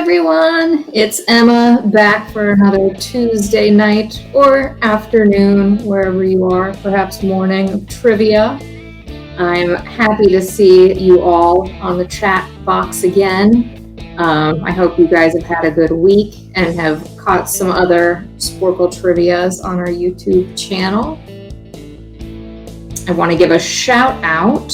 everyone, it's Emma back for another Tuesday night or afternoon, wherever you are, perhaps morning of trivia. I'm happy to see you all on the chat box again. I hope you guys have had a good week and have caught some other Sporcle trivias on our YouTube channel. I want to give a shout out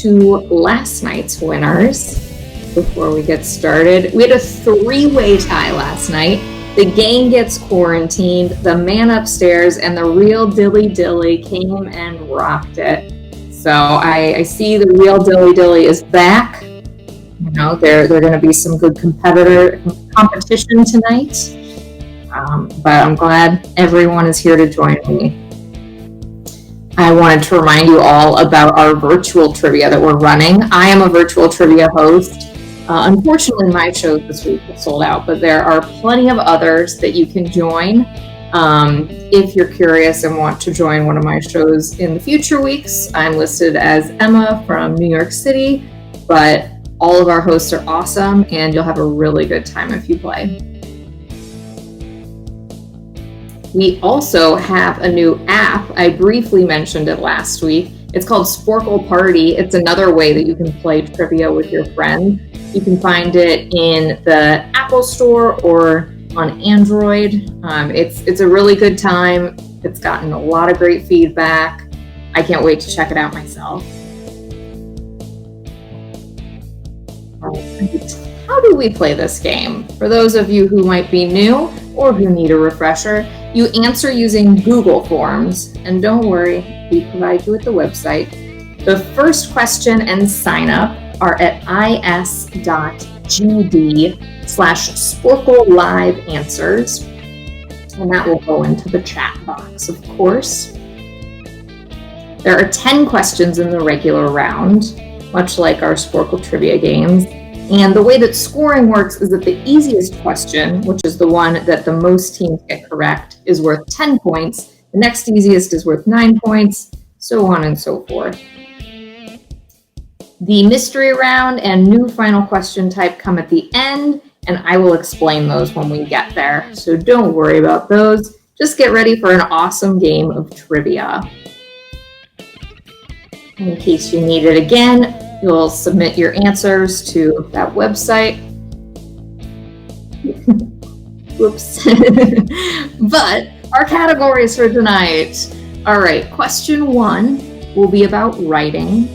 to last night's winners. Before we get started, we had a three-way tie last night. The gang gets quarantined, the man upstairs, and the real Dilly Dilly came and rocked it. So I see the real Dilly Dilly is back. You know, there going to be some good competition tonight. But I'm glad everyone is here to join me. I wanted to remind you all about our virtual trivia that we're running. I am a virtual trivia host. Unfortunately, my shows this week are sold out, but there are plenty of others that you can join. If you're curious and want to join one of my shows in the future weeks, I'm listed as Emma from New York City, but all of our hosts are awesome, and you'll have a really good time if you play. We also have a new app. I briefly mentioned it last week. It's called Sporcle Party. It's another way that you can play trivia with your friends. You can find it in the Apple Store or on Android. It's a really good time. It's gotten a lot of great feedback. I can't wait to check it out myself. How do we play this game? For those of you who might be new or who need a refresher, you answer using Google Forms. And don't worry, we provide you with the website. The first question and sign up are at is.gd/Sporcle Live Answers. And that will go into the chat box, of course. There are 10 questions in the regular round, much like our Sporcle trivia games. And the way that scoring works is that the easiest question, which is the one that the most teams get correct, is worth 10 points. The next easiest is worth 9 points, so on and so forth. The mystery round and new final question type come at the end, and I will explain those when we get there. So don't worry about those. Just get ready for an awesome game of trivia. In case you need it again, you'll submit your answers to that website. Whoops. But our categories for tonight. All right, question 1 will be about writing.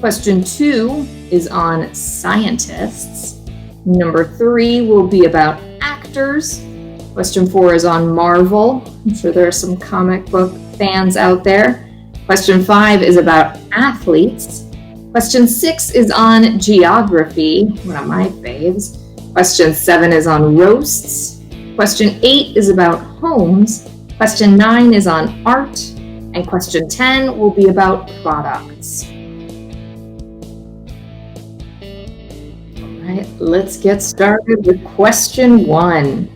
Question 2 is on scientists. Number 3 will be about actors. Question 4 is on Marvel. I'm sure there are some comic book fans out there. Question 5 is about athletes. Question 6 is on geography, one of my faves. Question 7 is on roasts. Question 8 is about homes. Question 9 is on art. And question 10 will be about products. All right, let's get started with question 1.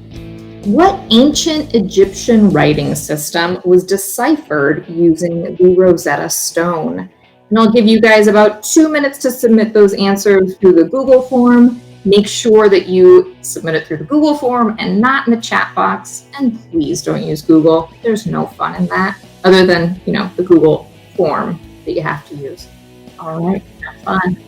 What ancient Egyptian writing system was deciphered using the Rosetta Stone? And I'll give you guys about 2 minutes to submit those answers through the Google form. Make sure that you submit it through the Google form and not in the chat box. And please don't use Google. There's no fun in that, other than, the Google form that you have to use. All right, have fun.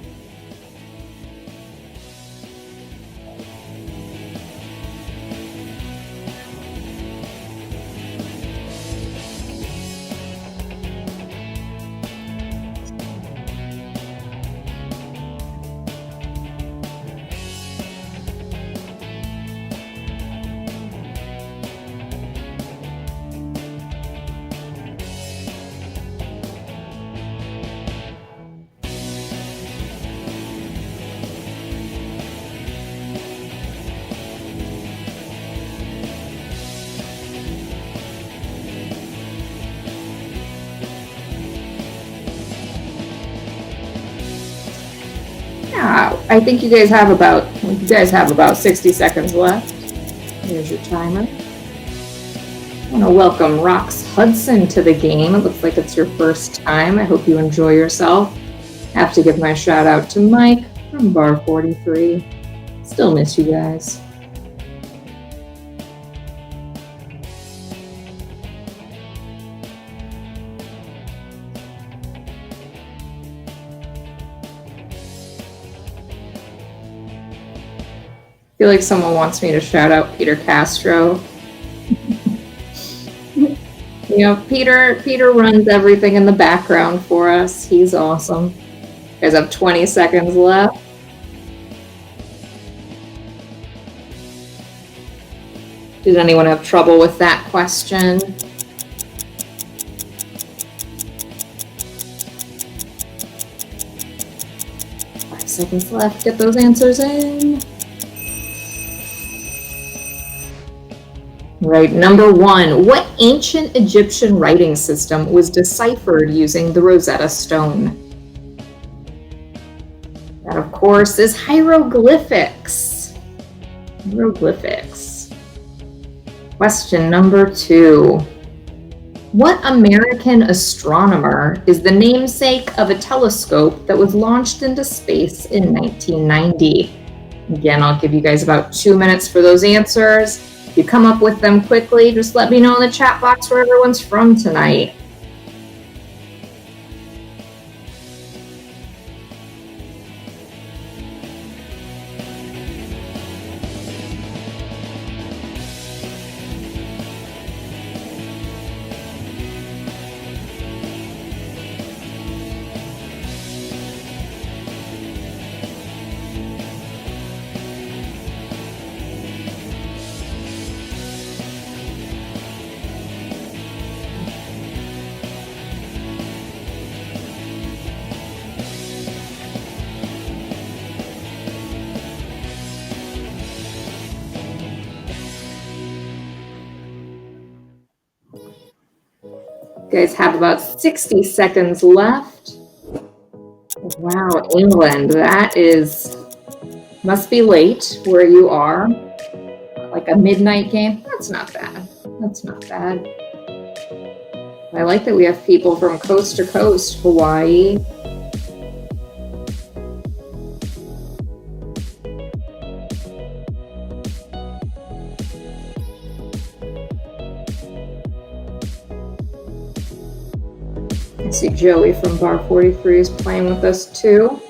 I think you guys have about 60 seconds left. Here's your timer. I want to welcome Rox Hudson to the game. It looks like it's your first time. I hope you enjoy yourself. Have to give my shout out to Mike from Bar 43. Still miss you guys. feel like someone wants me to shout out Peter Castro. You know, Peter runs everything in the background for us. He's awesome. You guys have 20 seconds left. Did anyone have trouble with that question? Seconds left. Get those answers in. Right, number 1. What ancient Egyptian writing system was deciphered using the Rosetta Stone? That, of course, is hieroglyphics. Hieroglyphics. Question number 2. What American astronomer is the namesake of a telescope that was launched into space in 1990? Again, I'll give you guys about 2 minutes for those answers. If you come up with them quickly, just let me know in the chat box where everyone's from tonight. You guys have about 60 seconds left. Wow, England, that must be late where you are. Like a midnight game. That's not bad. That's not bad. I like that we have people from coast to coast. Hawaii. I see Joey from Bar 43 is playing with us too.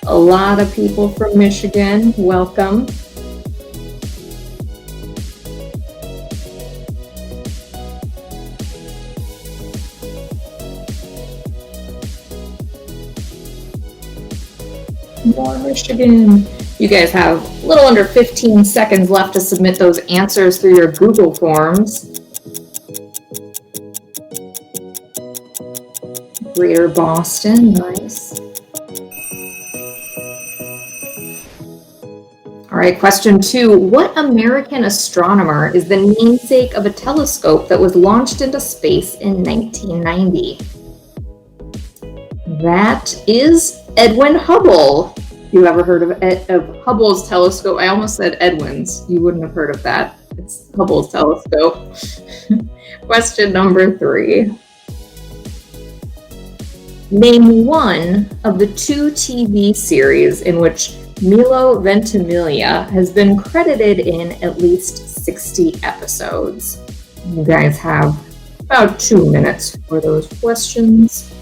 A lot of people from Michigan. Welcome. More Michigan. You guys have a little under 15 seconds left to submit those answers through your Google Forms. Greater Boston, nice. All right, question 2. What American astronomer is the namesake of a telescope that was launched into space in 1990? That is Edwin Hubble. You ever heard of Hubble's telescope? I almost said Edwin's. You wouldn't have heard of that. It's Hubble's telescope. Question number 3. Name one of the 2 TV series in which Milo Ventimiglia has been credited in at least 60 episodes. You guys have about 2 minutes for those questions.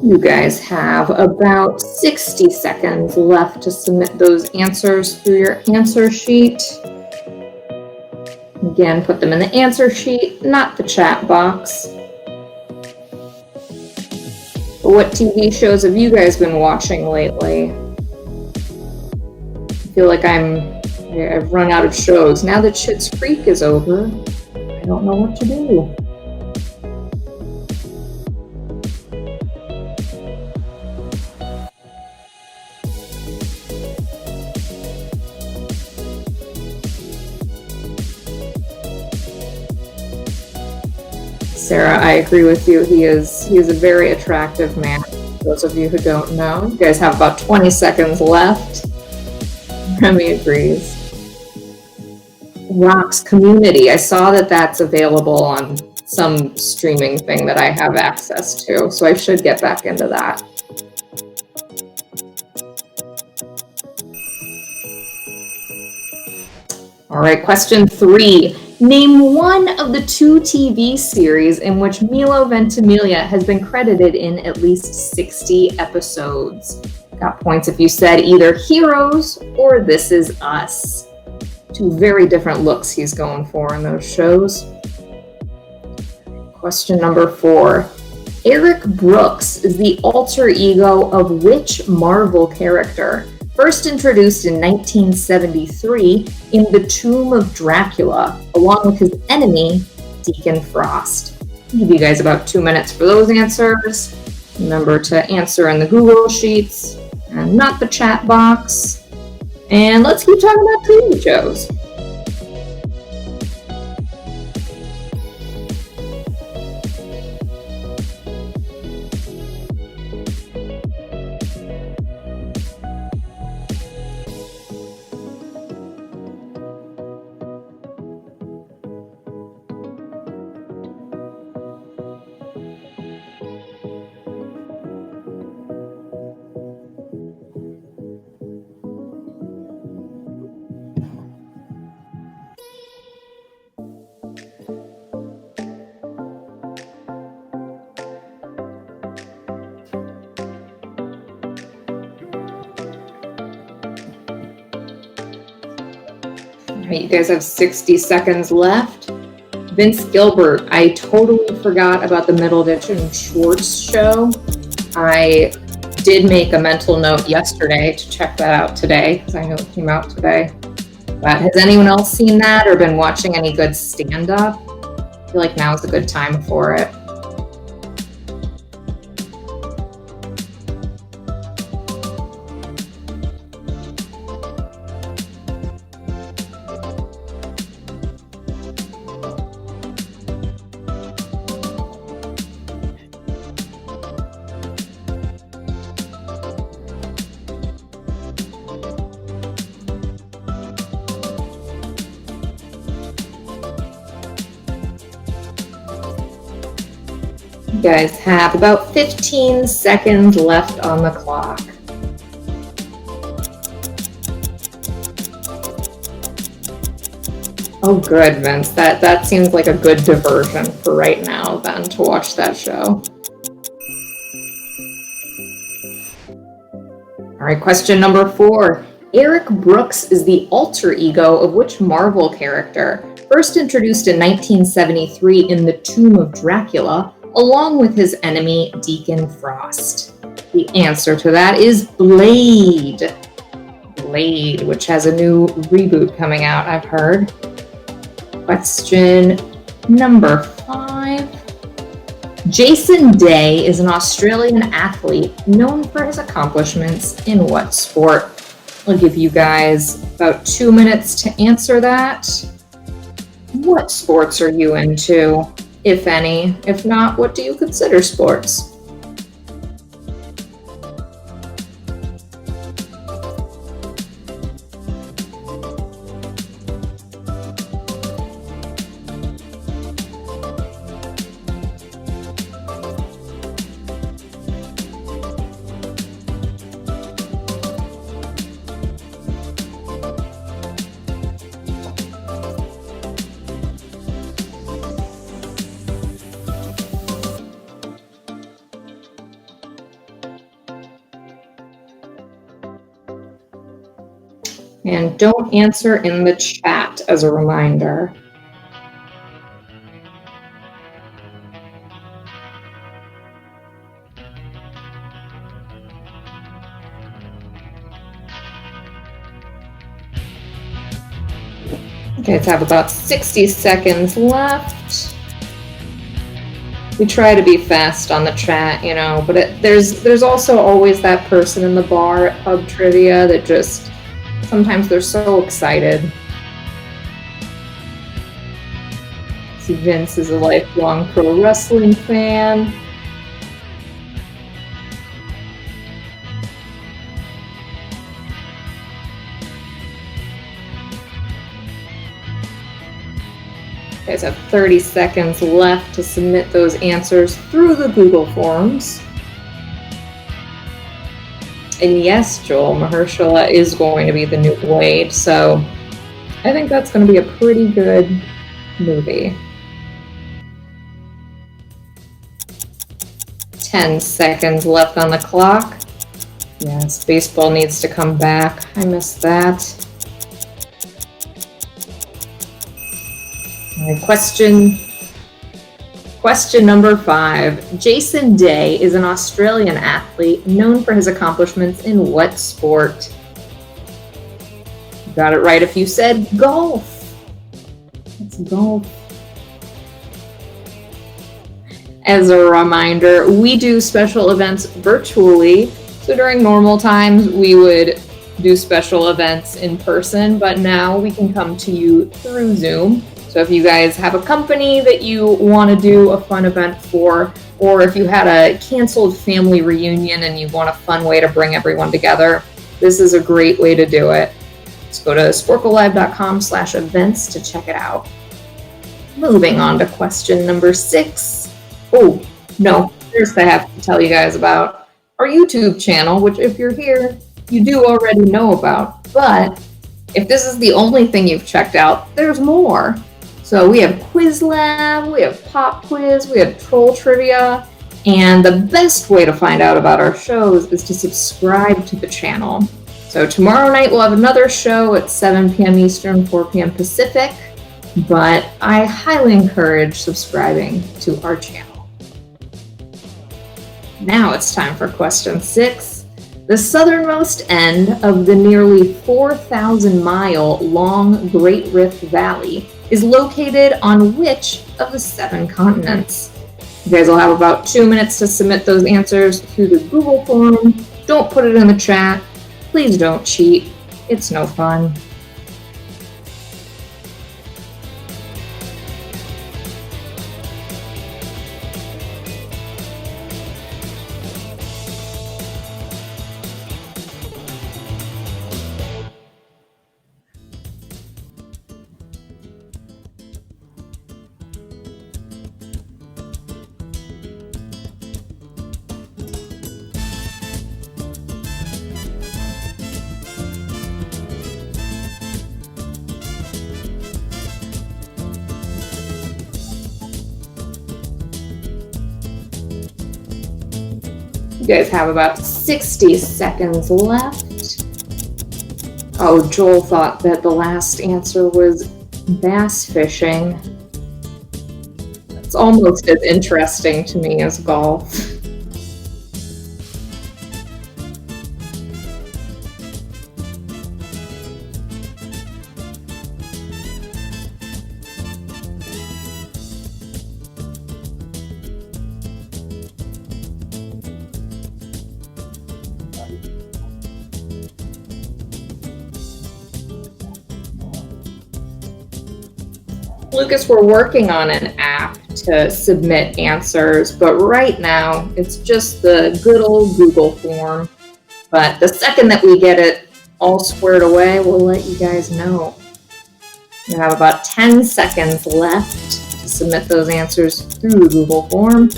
You guys have about 60 seconds left to submit those answers through your answer sheet. Again, put them in the answer sheet, not the chat box. But what TV shows have you guys been watching lately? I feel like I've run out of shows. Now that Schitt's Creek is over, I don't know what to do. Sarah, I agree with you. He is a very attractive man. Those of you who don't know, you guys have about 20 seconds left. Remy agrees. Rocks Community. I saw that that's available on some streaming thing that I have access to, so I should get back into that. All right, question 3. Name one of the 2 TV series in which Milo Ventimiglia has been credited in at least 60 episodes. Got points if you said either Heroes or This Is Us. 2 very different looks he's going for in those shows. Question number 4. Eric Brooks is the alter ego of which Marvel character? First introduced in 1973 in The Tomb of Dracula, along with his enemy, Deacon Frost. I'll give you guys about 2 minutes for those answers. Remember to answer in the Google Sheets and not the chat box. And let's keep talking about TV shows. All right, you guys have 60 seconds left. Vince Gilbert. I totally forgot about the Middleditch and Schwartz show. I did make a mental note yesterday to check that out today, because I know it came out today. But has anyone else seen that or been watching any good stand-up? I feel like now is a good time for it. You guys have about 15 seconds left on the clock. Oh, good, Vince. That seems like a good diversion for right now, then, to watch that show. All right, question number 4. Eric Brooks is the alter ego of which Marvel character? First introduced in 1973 in The Tomb of Dracula, along with his enemy, Deacon Frost. The answer to that is Blade. Blade, which has a new reboot coming out, I've heard. Question number 5. Jason Day is an Australian athlete known for his accomplishments in what sport? I'll give you guys about 2 minutes to answer that. What sports are you into, if any? If not, what do you consider sports? And don't answer in the chat as a reminder. Okay, let's have about 60 seconds left. We try to be fast on the chat, you know, but there's also always that person in the bar at pub trivia that just sometimes they're so excited. See, Vince is a lifelong pro wrestling fan. You guys have 30 seconds left to submit those answers through the Google Forms. And yes, Joel, Mahershala is going to be the new Blade, so I think that's going to be a pretty good movie. 10 seconds left on the clock. Yes, baseball needs to come back. I missed that. All right, question number 5. Jason Day is an Australian athlete known for his accomplishments in what sport? You got it right if you said golf. It's golf. As a reminder, we do special events virtually. So during normal times, we would do special events in person, but now we can come to you through Zoom. So if you guys have a company that you want to do a fun event for, or if you had a canceled family reunion and you want a fun way to bring everyone together, this is a great way to do it. Just go to sporclelive.com/events to check it out. Moving on to question number 6. Oh, no, first I have to tell you guys about our YouTube channel, which if you're here, you do already know about. But if this is the only thing you've checked out, there's more. So we have Quiz Lab, we have Pop Quiz, we have Troll Trivia, and the best way to find out about our shows is to subscribe to the channel. So tomorrow night we'll have another show at 7 p.m. Eastern, 4 p.m. Pacific, but I highly encourage subscribing to our channel. Now it's time for question 6. The southernmost end of the nearly 4,000-mile long Great Rift Valley is located on which of the 7 continents? You guys will have about 2 minutes to submit those answers through the Google form. Don't put it in the chat. Please don't cheat. It's no fun. You guys have about 60 seconds left. Oh, Joel thought that the last answer was bass fishing. It's almost as interesting to me as golf. Lucas, we're working on an app to submit answers, but right now it's just the good old Google form. But the second that we get it all squared away, we'll let you guys know. You have about 10 seconds left to submit those answers through the Google form.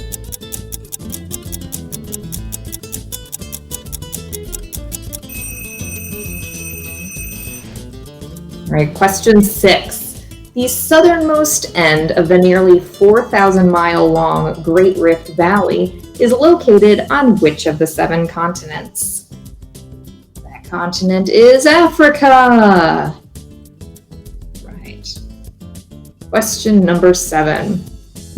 All right, question 6. The southernmost end of the nearly 4,000-mile long Great Rift Valley is located on which of the 7 continents? That continent is Africa. Right. Question number 7.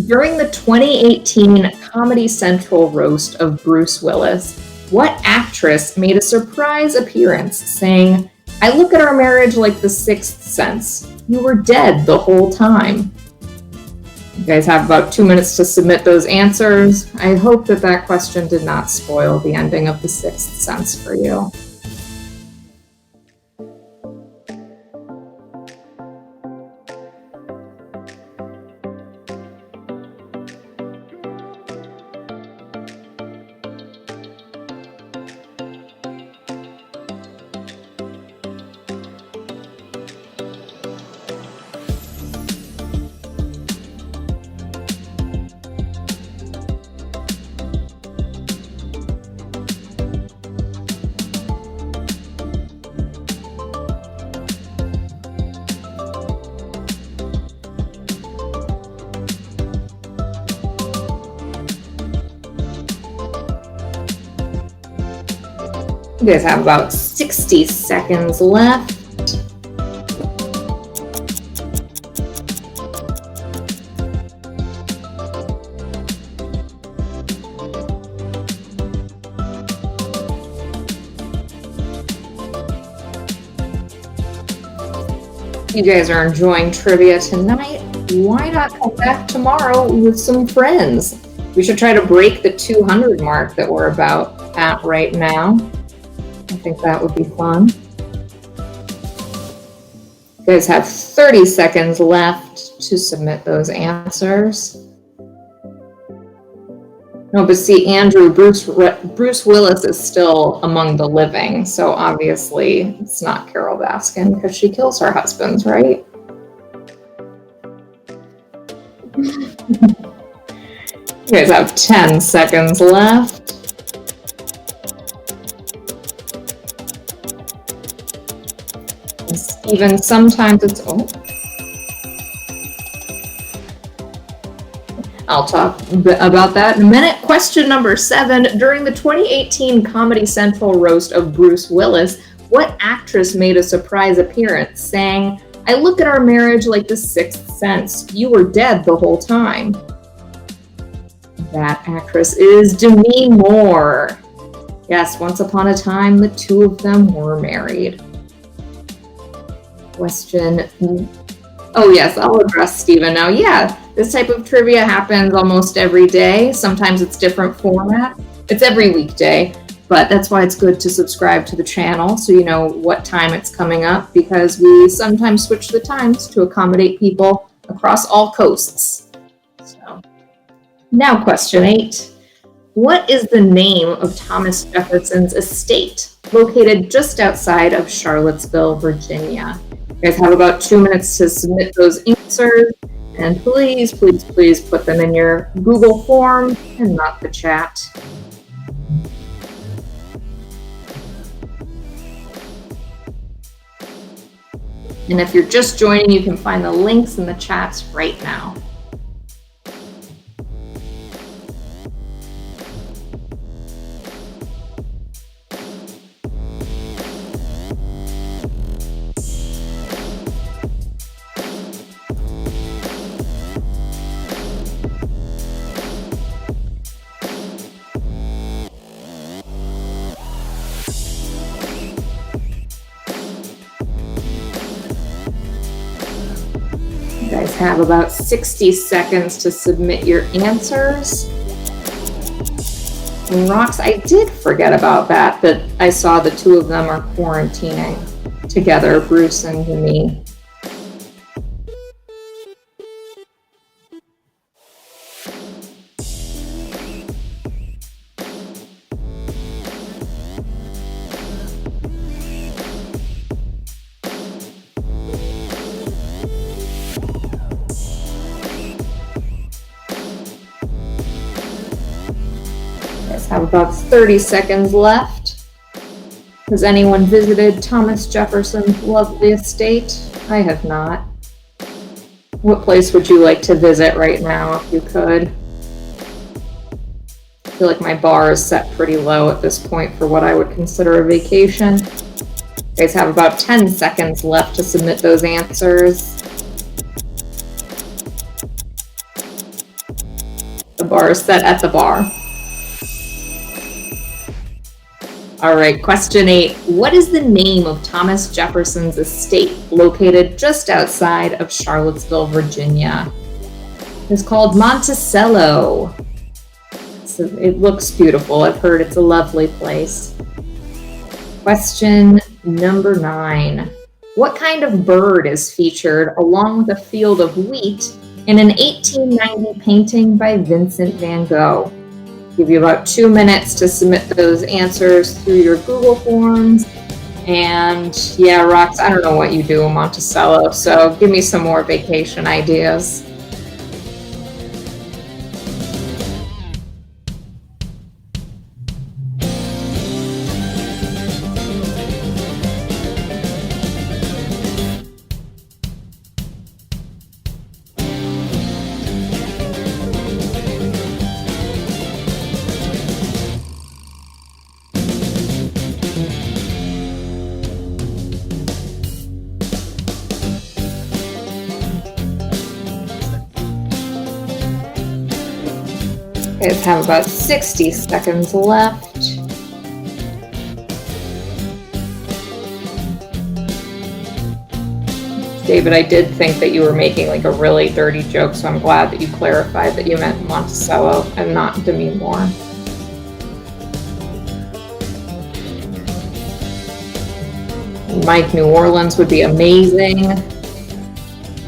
During the 2018 Comedy Central roast of Bruce Willis, what actress made a surprise appearance saying, "I look at our marriage like the Sixth Sense. You were dead the whole time"? You guys have about 2 minutes to submit those answers. I hope that that question did not spoil the ending of The Sixth Sense for you. You guys have about 60 seconds left. You guys are enjoying trivia tonight. Why not come back tomorrow with some friends? We should try to break the 200 mark that we're about at right now. I think that would be fun. You guys have 30 seconds left to submit those answers. No, but see, Andrew, Bruce Willis is still among the living, so obviously it's not Carol Baskin because she kills her husbands, right? You guys have 10 seconds left. Even sometimes it's, I'll talk about that in a minute. Question number 7. During the 2018 Comedy Central roast of Bruce Willis, what actress made a surprise appearance saying, "I look at our marriage like the Sixth Sense. You were dead the whole time"? That actress is Demi Moore. Yes, once upon a time, the two of them were married. Question. Oh yes, I'll address Stephen now. Yeah, this type of trivia happens almost every day. Sometimes it's different format. It's every weekday, but that's why it's good to subscribe to the channel so you know what time it's coming up, because we sometimes switch the times to accommodate people across all coasts. So, now question 8. What is the name of Thomas Jefferson's estate located just outside of Charlottesville, Virginia? You guys have about 2 minutes to submit those answers, and please, please, please put them in your Google form and not the chat. And if you're just joining, you can find the links in the chats right now. You guys have about 60 seconds to submit your answers. And Rox, I did forget about that I saw the two of them are quarantining together, Bruce and Demi. Have about 30 seconds left. Has anyone visited Thomas Jefferson's lovely estate? I have not. What place would you like to visit right now if you could? I feel like my bar is set pretty low at this point for what I would consider a vacation. You guys have about 10 seconds left to submit those answers. The bar is set at the bar. All right, question 8. What is the name of Thomas Jefferson's estate located just outside of Charlottesville, Virginia? It's called Monticello. So it looks beautiful. I've heard it's a lovely place. Question number 9. What kind of bird is featured along with a field of wheat in an 1890 painting by Vincent van Gogh? Give you about 2 minutes to submit those answers through your Google forms. And yeah, Rox, I don't know what you do in Monticello, so give me some more vacation ideas. You guys have about 60 seconds left. David, I did think that you were making like a really dirty joke, so I'm glad that you clarified that you meant Monticello and not Demi Moore. Mike, New Orleans would be amazing.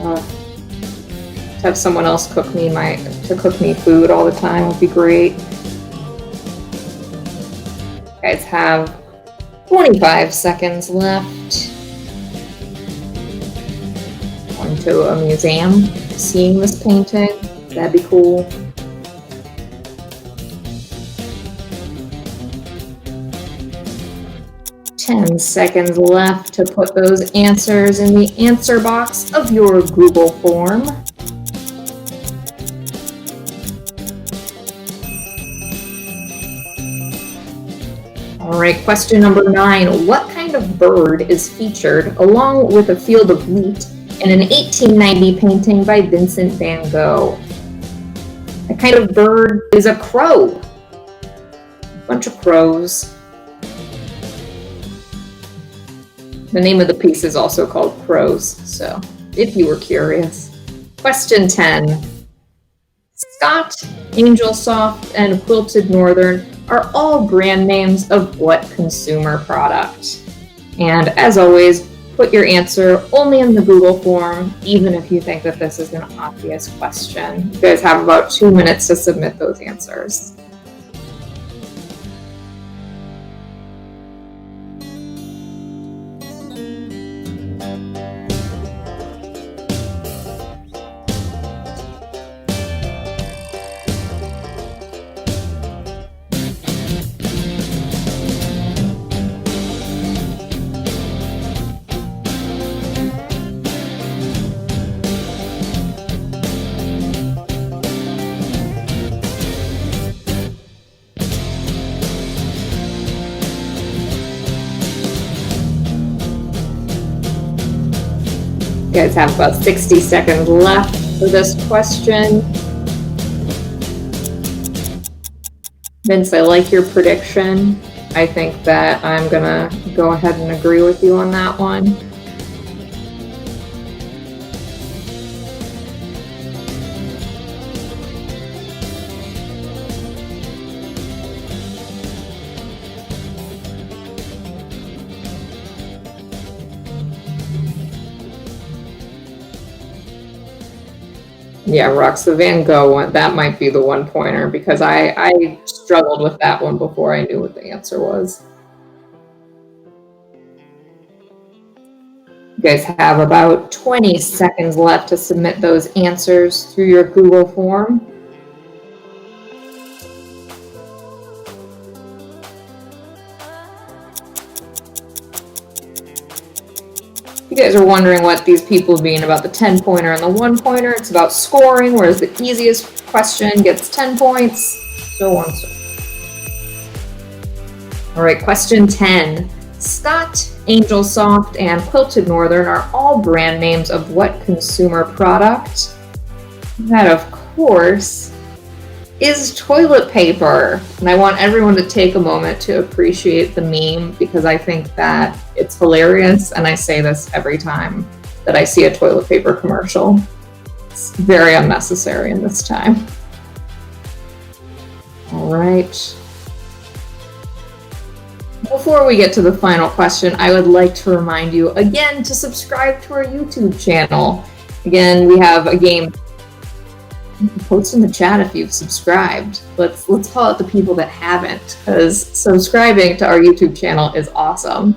To have someone else cook me food all the time would be great. You guys have 25 seconds left. Going to a museum, seeing this painting, that'd be cool. Ten seconds left to put those answers in the answer box of your Google form. All right, question number 9. What kind of bird is featured along with a field of wheat in an 1890 painting by Vincent van Gogh? That kind of bird is a crow. A bunch of crows. The name of the piece is also called Crows, so if you were curious. Question 10. Scott, Angel Soft, and Quilted Northern are all brand names of what consumer product? And as always, put your answer only in the Google form, even if you think that this is an obvious question. You guys have about 2 minutes to submit those answers. You guys have about 60 seconds left for this question. Vince, I like your prediction. I think that I'm gonna go ahead and agree with you on that one. Yeah, Rox, the Van Gogh one, that might be the one pointer because I struggled with that one before I knew what the answer was. You guys have about 20 seconds left to submit those answers through your Google form. You guys are wondering what these people mean about the 10-pointer and the 1-pointer. It's about scoring, whereas the easiest question gets 10 points, so on. All right, question 10. Scott, Angel Soft, and Quilted Northern are all brand names of what consumer product? That, of course, is toilet paper. And I want everyone to take a moment to appreciate the meme because I think that it's hilarious, and I say this every time that I see a toilet paper commercial. It's very unnecessary in this time. All right. Before we get to the final question, I would like to remind you again to subscribe to our YouTube channel. Again, we have a game. Post in the chat if you've subscribed. Let's call out the people that haven't, because subscribing to our YouTube channel is awesome.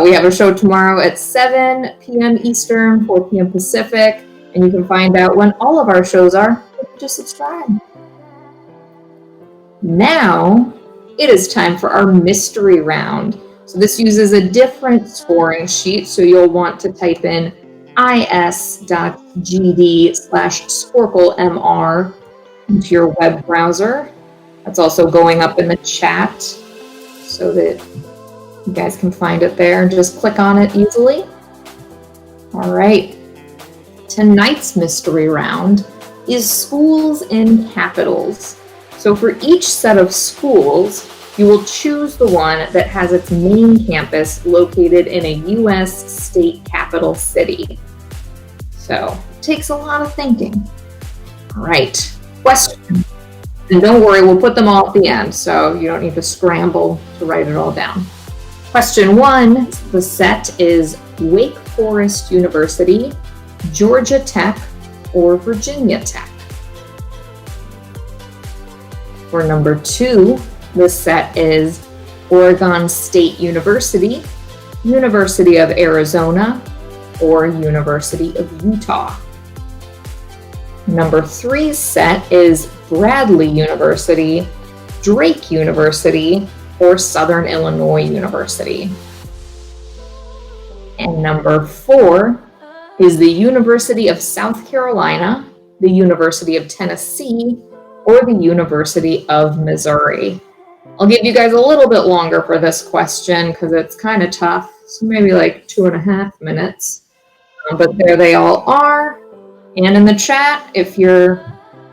We have a show tomorrow at 7 p.m. Eastern, 4 p.m. Pacific, and you can find out when all of our shows are if you just subscribe. Now, it is time for our mystery round. So this uses a different scoring sheet, so you'll want to type in is.gd/sporclemr into your web browser. That's also going up in the chat so that you guys can find it there and just click on it easily. All right. Tonight's mystery round is schools in capitals. So for each set of schools, you will choose the one that has its main campus located in a U.S. state capital city. So it takes a lot of thinking. All right, question. And don't worry, we'll put them all at the end, so you don't need to scramble to write it all down. Question 1, the set is Wake Forest University, Georgia Tech, or Virginia Tech. For number 2, the set is Oregon State University, University of Arizona, or University of Utah. Number 3's set is Bradley University, Drake University, or Southern Illinois University. And number 4 is the University of South Carolina, the University of Tennessee, or the University of Missouri. I'll give you guys a little bit longer for this question because it's kind of tough, so maybe like 2.5 minutes. But there they all are. And in the chat, if you're,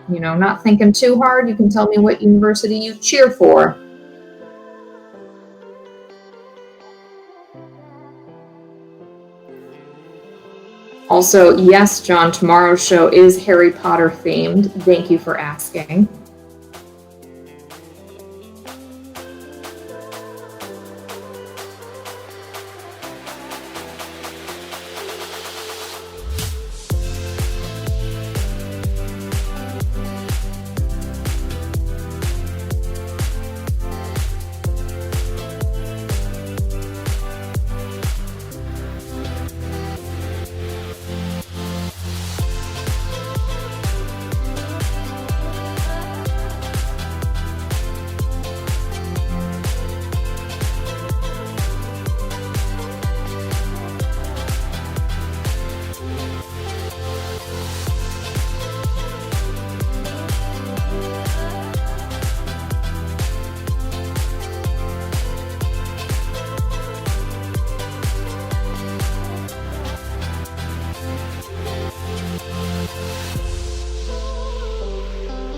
not thinking too hard, you can tell me what university you cheer for. Also, yes, John, tomorrow's show is Harry Potter themed. Thank you for asking.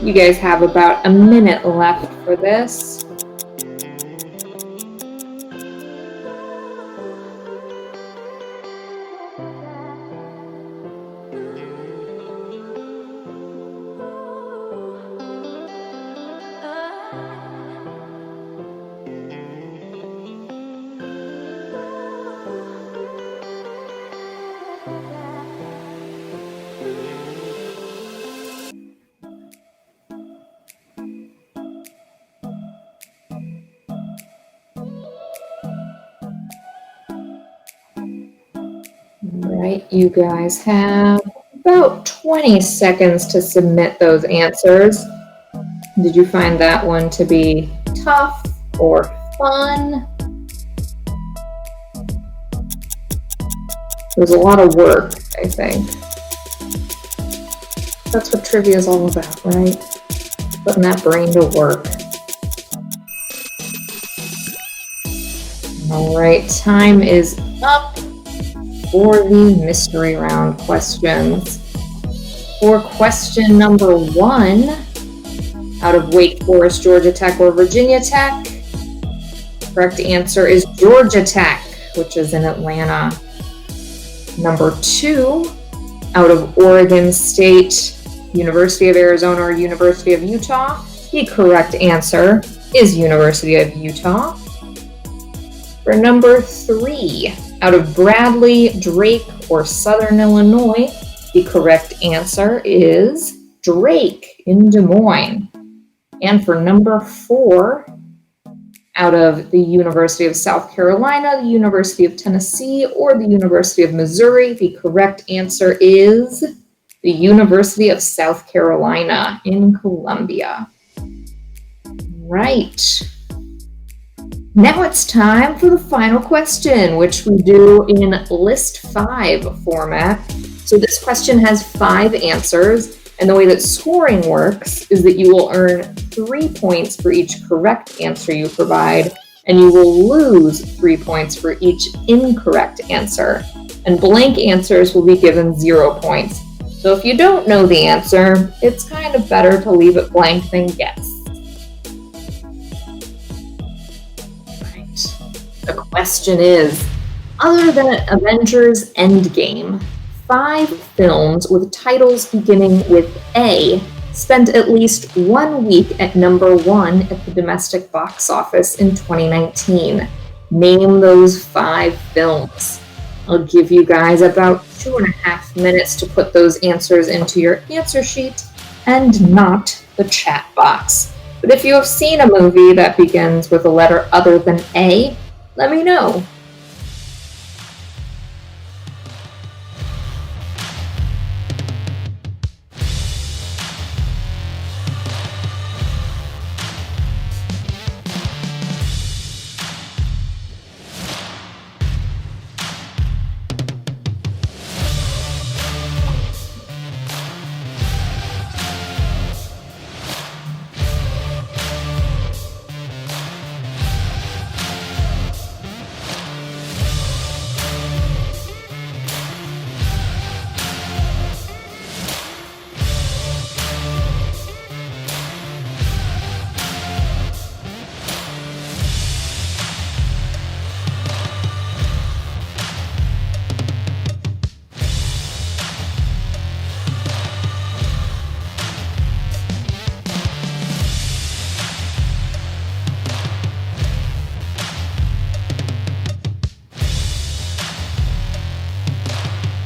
You guys have about a minute left for this. Right, you guys have about 20 seconds to submit those answers. Did you find that one to be tough or fun? It was a lot of work, I think. That's what trivia is all about, right? Putting that brain to work. All right, time is up for the mystery round questions. For question number 1, out of Wake Forest, Georgia Tech, or Virginia Tech, correct answer is Georgia Tech, which is in Atlanta. Number 2, out of Oregon State, University of Arizona, or University of Utah, the correct answer is University of Utah. For number 3, out of Bradley, Drake, or Southern Illinois, the correct answer is Drake in Des Moines. And for number 4, out of the University of South Carolina, the University of Tennessee, or the University of Missouri, the correct answer is the University of South Carolina in Columbia. Right. Now it's time for the final question, which we do in list 5 format. So this question has 5 answers, and the way that scoring works is that you will earn 3 points for each correct answer you provide, and you will lose 3 points for each incorrect answer. And blank answers will be given 0 points. So if you don't know the answer, it's kind of better to leave it blank than guess. question is, other than Avengers Endgame, 5 films with titles beginning with A spent at least 1 week at number 1 at the domestic box office in 2019. Name those 5 films. I'll give you guys about 2.5 minutes to put those answers into your answer sheet and not the chat box. But if you have seen a movie that begins with a letter other than A, let me know.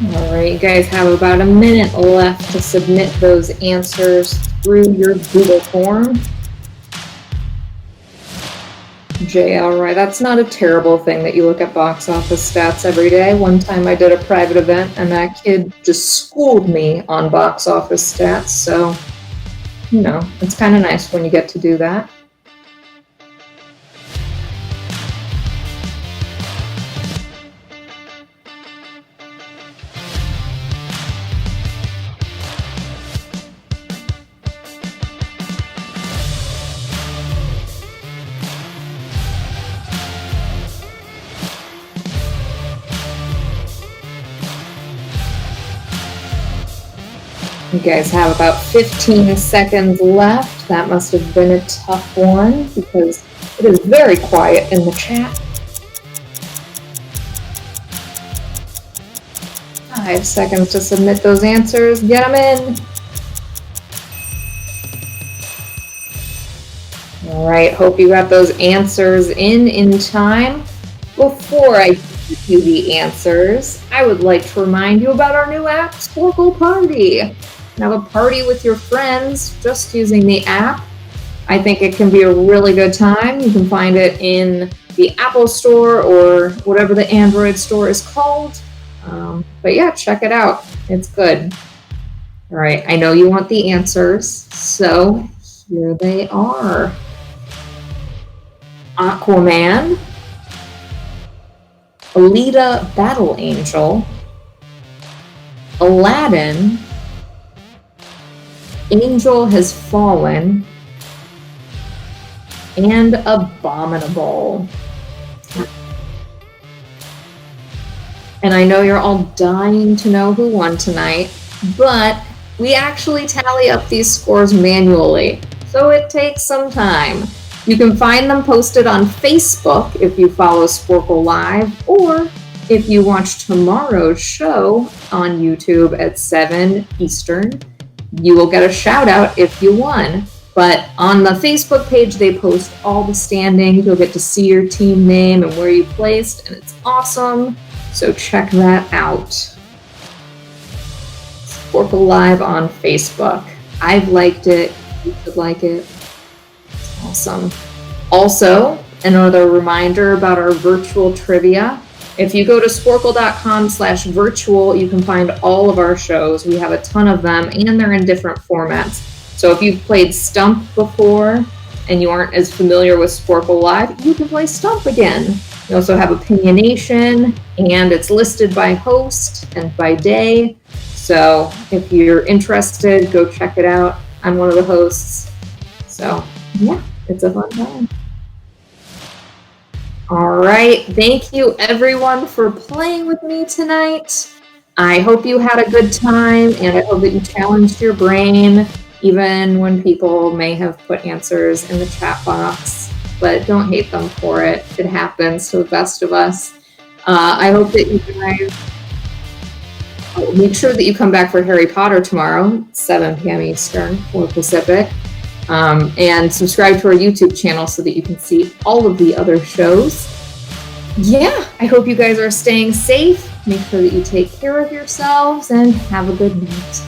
All right, you guys have about a minute left to submit those answers through your Google form. JL, right, that's not a terrible thing that you look at box office stats every day. One time I did a private event and that kid just schooled me on box office stats, so, you know, it's kind of nice when you get to do that. You guys have about 15 seconds left. That must have been a tough one because it is very quiet in the chat. 5 seconds to submit those answers. Get them in. All right, hope you got those answers in time. Before I give you the answers, I would like to remind you about our new app, Sporcle Party. Have a party with your friends just using the app. I think it can be a really good time. You can find it in the Apple Store or whatever the Android store is called. But yeah, check it out. It's good. All right, I know you want the answers, so here they are. Aquaman, Alita Battle Angel, Aladdin, Angel Has Fallen, and Abominable. And I know you're all dying to know who won tonight, but we actually tally up these scores manually, so it takes some time. You can find them posted on Facebook if you follow Sporcle Live, or if you watch tomorrow's show on YouTube at 7 Eastern, you will get a shout out if you won. But on the Facebook page, they post all the standings. You'll get to see your team name and where you placed, and it's awesome. So check that out. Sporcle Live on Facebook. I've liked it. You should like it. It's awesome. Also, another reminder about our virtual trivia. If you go to sporcle.com/virtual, you can find all of our shows. We have a ton of them, and they're in different formats. So if you've played Stump before and you aren't as familiar with Sporcle Live, you can play Stump again. We also have Opinionation, and it's listed by host and by day. So if you're interested, go check it out. I'm one of the hosts. So yeah, it's a fun time. All right, thank you everyone for playing with me tonight. I hope you had a good time, and I hope that you challenged your brain, even when people may have put answers in the chat box. but don't hate them for it. It happens to the best of us. I hope that you guys make sure that you come back for Harry Potter tomorrow, 7 p.m. Eastern, 4 Pacific. And subscribe to our YouTube channel so that you can see all of the other shows. Yeah, I hope you guys are staying safe. Make sure that you take care of yourselves and have a good night.